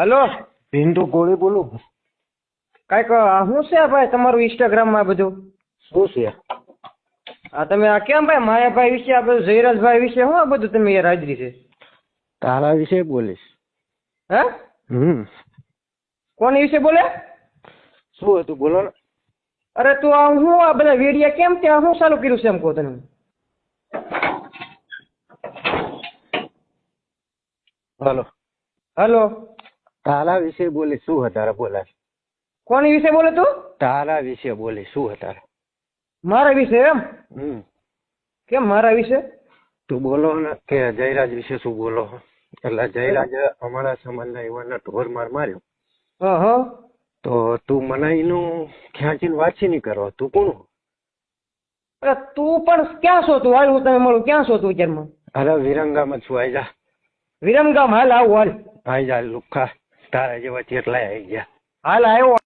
Hello, Pintu કોળી બોલું. કાંઈક શું છે ભાઈ તમારું ઇન્સ્ટાગ્રામમાં બધું? શું છે? આ તમે આ કેમ ભાઈ માયાભાઈ વિશે આ બધું જયરાજભાઈ વિશે શું આ બધું તમે યાર હાજરી છે? તારા વિશે બોલીશ. હે? કોની વિશે બોલે? શું હતું બોલો ને. અરે તું આ હું આ બધા વેડિયા કેમ ત્યાં શું ચાલુ કર્યું છે એમ કહો તને? હલો. હલો, તારા વિશે બોલીશ. શું વધારે બોલાય? કોની વિશે બોલે તું? તારા વિશે બોલીશ. શું વધારે? મારા વિશે એમ? કેમ મારા વિશે? તું બોલો ને કે જયરાજ વિશે શું બોલો? એટલે જયરાજ અમારા સમાજના યુવાનને ઢોર માર્યો. હા. તો તું મને એનું ખેંચીને વાંચી નહીં કરો. તું કોણ? અરે તું પણ ક્યાં છો તું? હાલ હું તમે મળું. ક્યાં છો તું અત્યારમાં? અરે વિરંગામાં છું. આઈ જા. વિરમગામ હાલ આવું હાલ. આઈ જા લુખા. તારા જેવા કેટલાય આવી ગયા. હાલ આવ્યો.